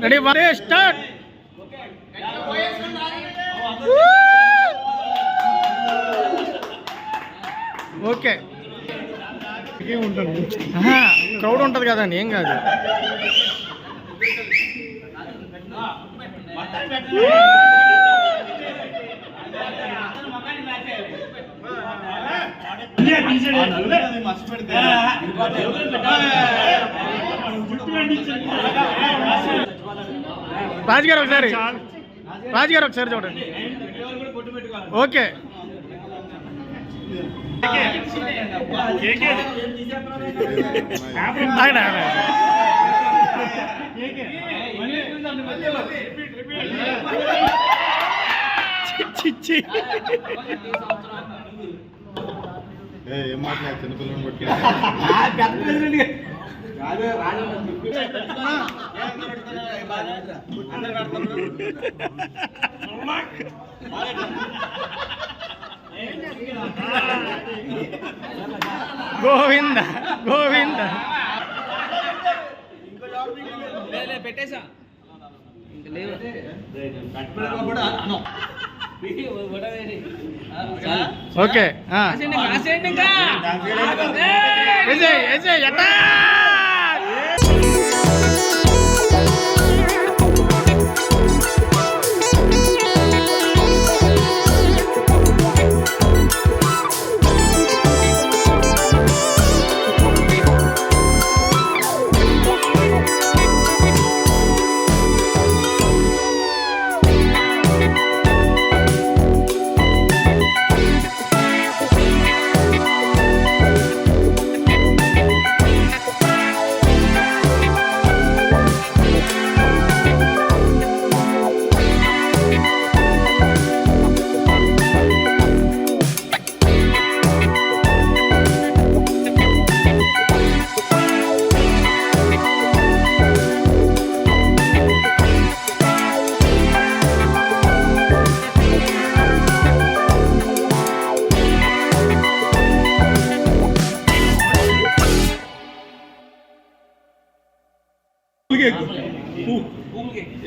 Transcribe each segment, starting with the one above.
Ready start. Okay crowd ఉంటుంది కదండి, ఏం కాదు. రాజుగారు ఒకసారి, రాజుగారు ఒకసారి చూడండి. ఓకే చిచ్చి ఏం మాట్లాడు చిన్నపిల్లలు బట్టి గోవింద గోవింద పెట్టేసా ఓకే విజయ్ విజయ్ ఎట్టా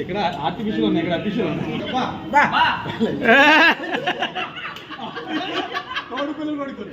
ఇక్కడ ఆర్టిఫిషియల్ ఉన్నాయి, ఇక్కడ అఫిషియల్ ఉన్నాయి. తోడు పిల్లలు కొడుకు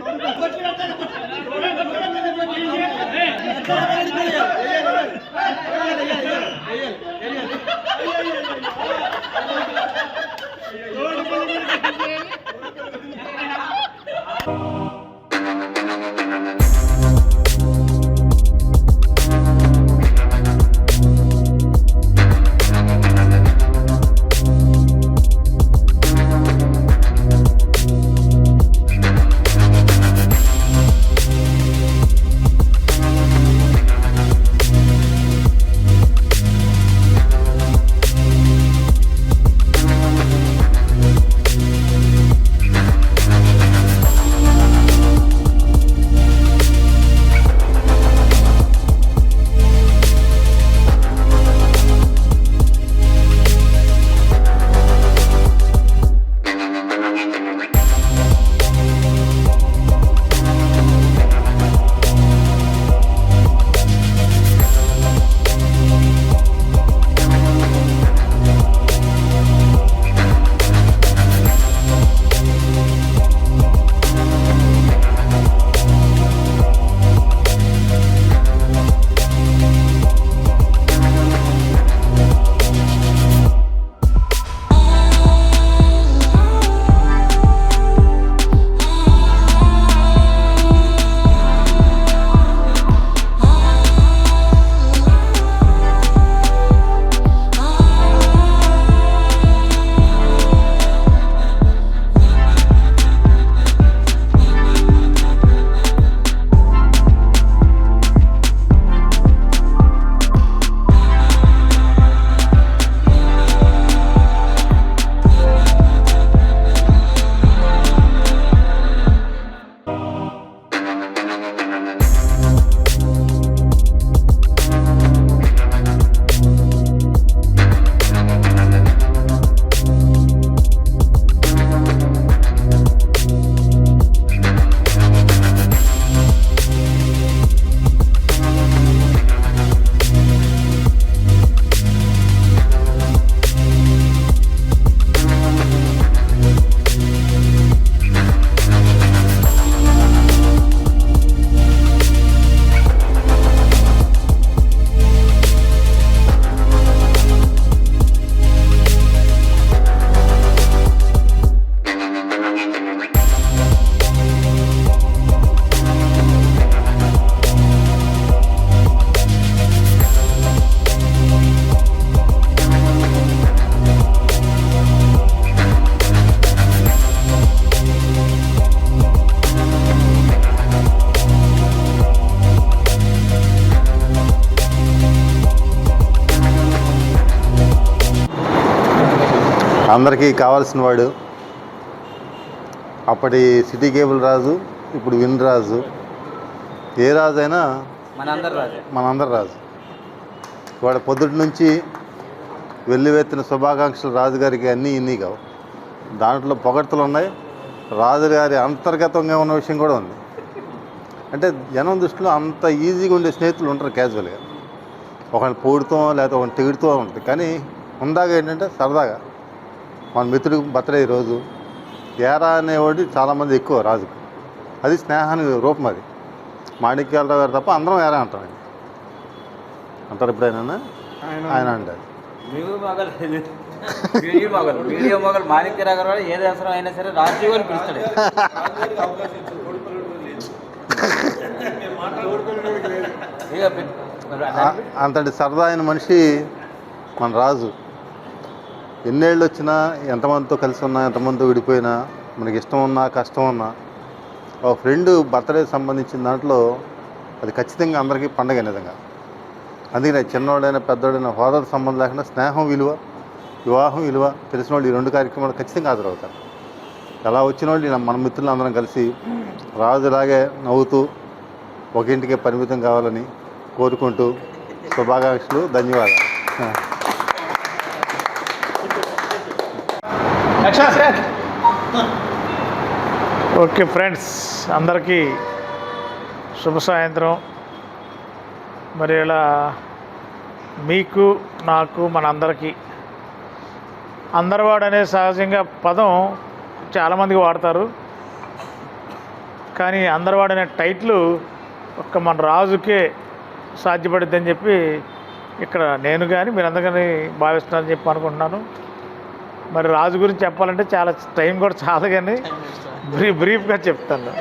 అందరికీ కావాల్సిన వాడు. అప్పటి సిటీ కేబుల్ రాజు, ఇప్పుడు విన్ రాజు. ఏ రాజు అయినా మనందరి రాజు. వాడు పొద్దుటి నుంచి వెల్లువెత్తిన శుభాకాంక్షలు రాజుగారికి అన్నీ ఇన్ని కావు. దాంట్లో పొగడ్తలు ఉన్నాయి. రాజుగారి అంతర్గతంగా ఉన్న విషయం కూడా ఉంది. అంటే జనం దృష్టిలో అంత ఈజీగా ఉండే స్నేహితులు ఉంటారు క్యాజువల్గా. ఒకరిని పొగుడుతూ లేకపోతే ఒకరిని తిగుడుతూ ఉంటుంది. కానీ ఉందాగా ఏంటంటే సరదాగా మన మిత్రుడికి బర్త్డే ఈరోజు ఏరా అనేవాడు చాలామంది ఎక్కువ రాజుకు. అది స్నేహానికి రూపం. అది మాణిక్యాలరావు గారు తప్ప అందరం ఏరా అంటారు. అంటారు ఎప్పుడైనా ఆయన అంటారు. వీడియో మొగలు మాణిక్యరావు గారు ఏది అవసరం అయినా సరే రాజీవ్ అని పిలుస్తాడు. అంతటి సరదా అయిన మనిషి మన రాజు. ఎన్నేళ్ళు వచ్చినా, ఎంతమందితో కలిసి ఉన్నా, ఎంతమందితో విడిపోయినా, మనకి ఇష్టం ఉన్నా కష్టం ఉన్నా, ఒక ఫ్రెండ్ బర్త్డే సంబంధించిన దాంట్లో అది ఖచ్చితంగా అందరికీ పండగ నిజంగా. అందుకని చిన్నవాడైనా పెద్దవాడైనా హోదాతో సంబంధం లేకుండా స్నేహం విలువ, వివాహం విలువ తెలిసిన వాళ్ళు ఈ 2 కార్యక్రమాలు ఖచ్చితంగా హాజరవుతారు. అలా వచ్చిన వాళ్ళు మన మిత్రులు అందరం కలిసి రాజులాగే నవ్వుతూ ఒక ఇంటికే పరిమితం కావాలని కోరుకుంటూ శుభాకాంక్షలు, ధన్యవాదాలు. ఓకే ఫ్రెండ్స్, అందరికీ శుభ సాయంత్రం. మరి ఇలా మీకు, నాకు, మనందరికీ అందరివాడు అనే సహజంగా పదం చాలామందికి వాడతారు. కానీ అందరివాడు అనే టైటిల్ ఒక్క మన రాజుకే సాధ్యపడుద్దని చెప్పి ఇక్కడ నేను కానీ మీరందరూ కానీ భావిస్తున్నారని చెప్పి అనుకుంటున్నాను. మరి రాజు గురించి చెప్పాలంటే చాలా టైం కూడా చాలు, కానీ బ్రీఫ్గా చెప్తాను.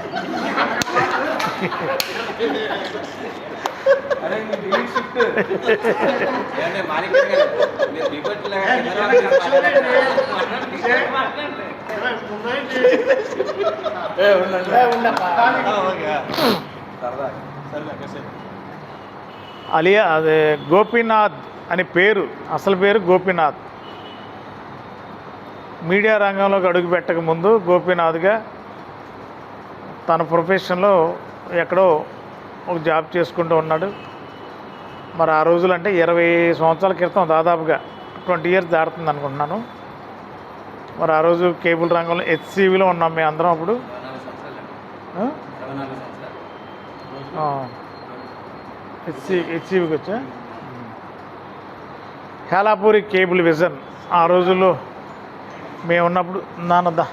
అలియా అదే గోపీనాథ్ అని పేరు, అసలు పేరు గోపీనాథ్. మీడియా రంగంలోకి అడుగు పెట్టక ముందు గోపీనాథ్గా తన ప్రొఫెషన్లో ఎక్కడో ఒక జాబ్ చేసుకుంటూ ఉన్నాడు. మరి ఆ రోజులు అంటే 20 సంవత్సరాల క్రితం, దాదాపుగా 20 years దాటుతుంది అనుకుంటున్నాను. మరి ఆ రోజు కేబుల్ రంగంలో హెచ్సివిలో ఉన్నాం మేము అందరం. అప్పుడు హెచ్సివికి వచ్చా. హేలాపూరి కేబుల్ విజన్ ఆ రోజుల్లో మేము ఉన్నప్పుడు, నాన్నద్దా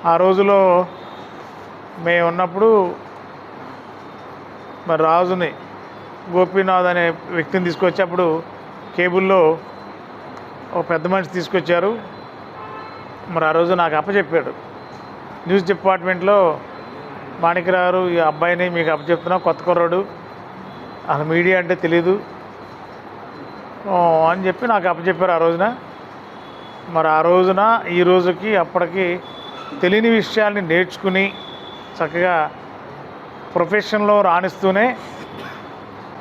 ఆ రోజులో మేము ఉన్నప్పుడు మరి రాజుని, గోపీనాథ్ అనే వ్యక్తిని తీసుకొచ్చేప్పుడు కేబుల్లో ఒక పెద్ద మనిషి తీసుకొచ్చారు. మరి ఆ రోజు నాకు అప్పచెప్పాడు. న్యూస్ డిపార్ట్మెంట్లో మాణిక్యరావు ఈ అబ్బాయిని మీకు అప్పచెప్తున్నాం, కొత్త కుర్రాడు, అసలు మీడియా అంటే తెలీదు అని చెప్పి నాకు అప్పచెప్పారు ఆ రోజున. మరి ఆ రోజున ఈ రోజుకి అప్పటికి తెలియని విషయాల్ని నేర్చుకుని చక్కగా ప్రొఫెషన్లో రాణిస్తూనే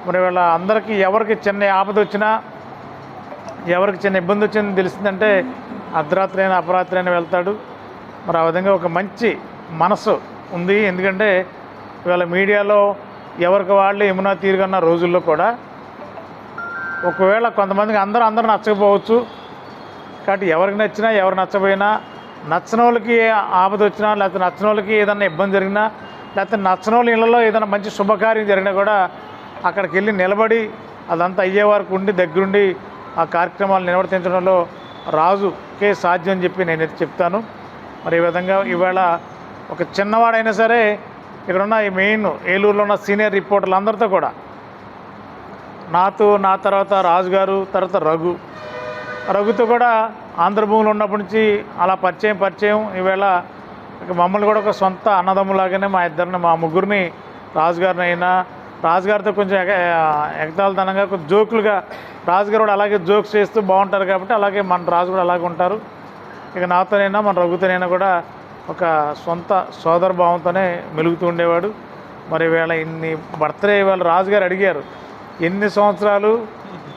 మరి వాళ్ళ అందరికీ ఎవరికి చిన్న ఆపద వచ్చినా, ఎవరికి చిన్న ఇబ్బంది వచ్చిందని తెలిసిందంటే అర్ధరాత్రి అయినా అపరాత్రి అయినా వెళ్తాడు. మరి ఆ విధంగా ఒక మంచి మనసు ఉంది. ఎందుకంటే ఇవాళ మీడియాలో ఎవరికి వాళ్ళు యమునా తీరుగన్న రోజుల్లో కూడా ఒకవేళ కొంతమందికి అందరూ నచ్చకపోవచ్చు. కాబట్టి ఎవరికి నచ్చినా ఎవరు నచ్చపోయినా, నచ్చని వాళ్ళకి ఆపద వచ్చినా, లేకపోతే నచ్చని వాళ్ళకి ఏదైనా ఇబ్బంది జరిగినా, లేకపోతే నచ్చని వాళ్ళ ఇళ్ళలో ఏదైనా మంచి శుభకార్యం జరిగినా కూడా అక్కడికి వెళ్ళి నిలబడి అదంతా అయ్యే వరకు ఉండి దగ్గరుండి ఆ కార్యక్రమాలు నిర్వర్తించడంలో రాజుకే సాధ్యం అని చెప్పి నేనైతే చెప్తాను. మరి ఈ విధంగా ఇవాళ ఒక చిన్నవాడైనా సరే ఇక్కడున్న ఈ మెయిన్ ఏలూరులో ఉన్న సీనియర్ రిపోర్టర్లు అందరితో కూడా, నా తర్వాత రాజుగారు, తర్వాత రఘుతో కూడా ఆంధ్రభూమిలో ఉన్నప్పటి నుంచి అలా పరిచయం. ఈవేళ మమ్మల్ని కూడా ఒక సొంత అన్నదమ్ములాగానే మా ముగ్గురిని, రాజుగారితో కొంచెం ఎగతాళితనంగా కొంచెం జోకులుగా, రాజుగారు కూడా అలాగే జోక్స్ చేస్తూ బాగుంటారు. కాబట్టి అలాగే మన రాజు కూడా అలాగే ఉంటారు. ఇక నాతోనైనా మన రఘుతోనైనా కూడా ఒక సొంత సోదర భావంతోనే మెలుగుతూ ఉండేవాడు. మరి ఈవేళ ఇన్ని బర్త్డే ఇవాళ రాజుగారు అడిగారు, ఎన్ని సంవత్సరాలు,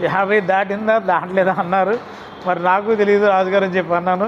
50 దాటిందా దాటలేదా అన్నారు. మరి నాకు తెలియదు రాజుగారు అని చెప్పి అన్నాను.